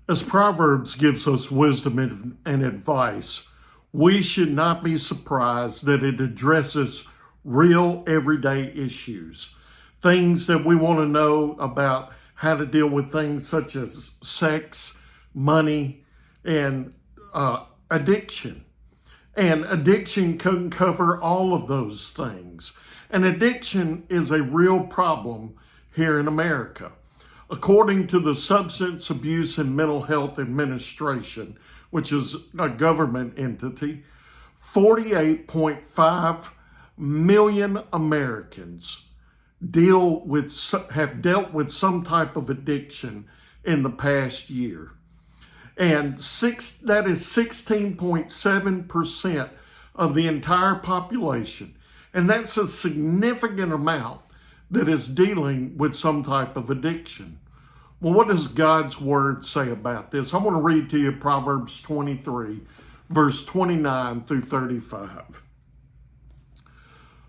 As Proverbs gives us wisdom and advice, we should not be surprised that it addresses real everyday issues. Things that we want to know about how to deal with things such as sex, money, and addiction. And addiction can cover all of those things. And addiction is a real problem here in America. According to the Substance Abuse and Mental Health Administration, which is a government entity, 48.5 million Americans have dealt with some type of addiction in the past year. And that is 16.7% of the entire population. And that's a significant amount that is dealing with some type of addiction. Well, what does God's word say about this? I want to read to you Proverbs 23, verse 29 through 35.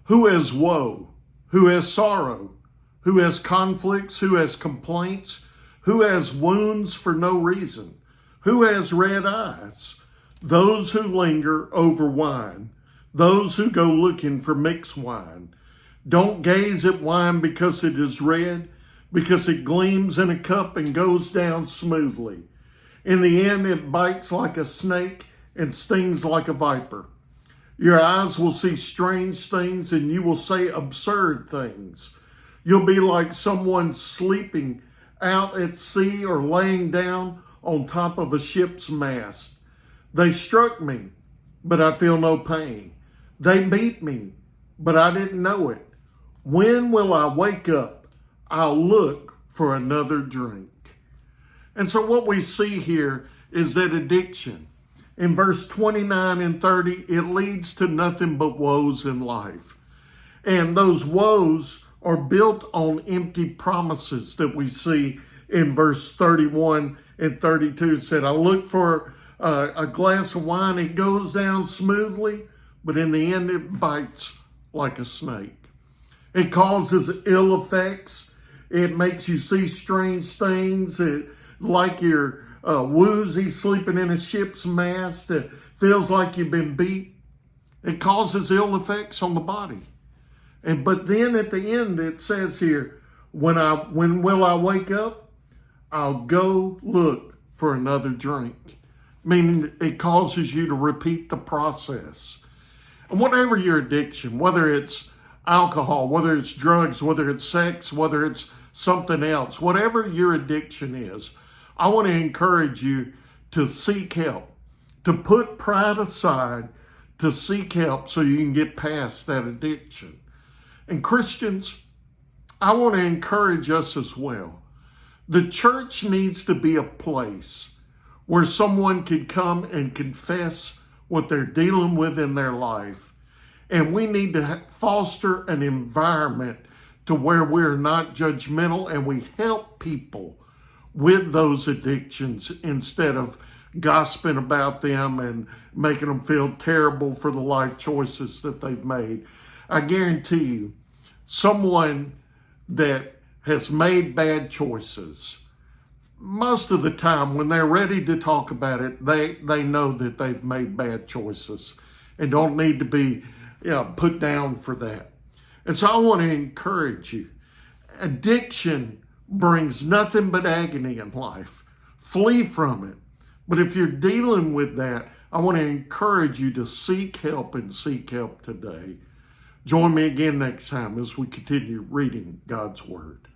Who has woe? Who has sorrow? Who has conflicts? Who has complaints? Who has wounds for no reason? Who has red eyes? Those who linger over wine, those who go looking for mixed wine. Don't gaze at wine because it is red, because it gleams in a cup and goes down smoothly. In the end, it bites like a snake and stings like a viper. Your eyes will see strange things and you will say absurd things. You'll be like someone sleeping out at sea or laying down on top of a ship's mast. They struck me, but I feel no pain. They beat me, but I didn't know it. When will I wake up? I'll look for another drink. And so what we see here is that addiction, in verse 29 and 30, it leads to nothing but woes in life. And those woes are built on empty promises that we see in verse 31 and 32. It said, I look for a glass of wine, it goes down smoothly, but in the end it bites like a snake. It causes ill effects. It makes you see strange things, like you're woozy sleeping in a ship's mast. It feels like you've been beat. It causes ill effects on the body. But then at the end it says here, when will I wake up? I'll go look for another drink. Meaning it causes you to repeat the process. And whatever your addiction, whether it's alcohol, whether it's drugs, whether it's sex, whether it's something else, whatever your addiction is, I want to encourage you to seek help, to put pride aside, to seek help so you can get past that addiction. And Christians, I want to encourage us as well. The church needs to be a place where someone can come and confess what they're dealing with in their life. And we need to foster an environment to where we're not judgmental and we help people with those addictions instead of gossiping about them and making them feel terrible for the life choices that they've made. I guarantee you, someone that has made bad choices, most of the time when they're ready to talk about it, they know that they've made bad choices and don't need to be put down for that. And so I want to encourage you. Addiction brings nothing but agony in life. Flee from it. But if you're dealing with that, I want to encourage you to seek help and seek help today. Join me again next time as we continue reading God's Word.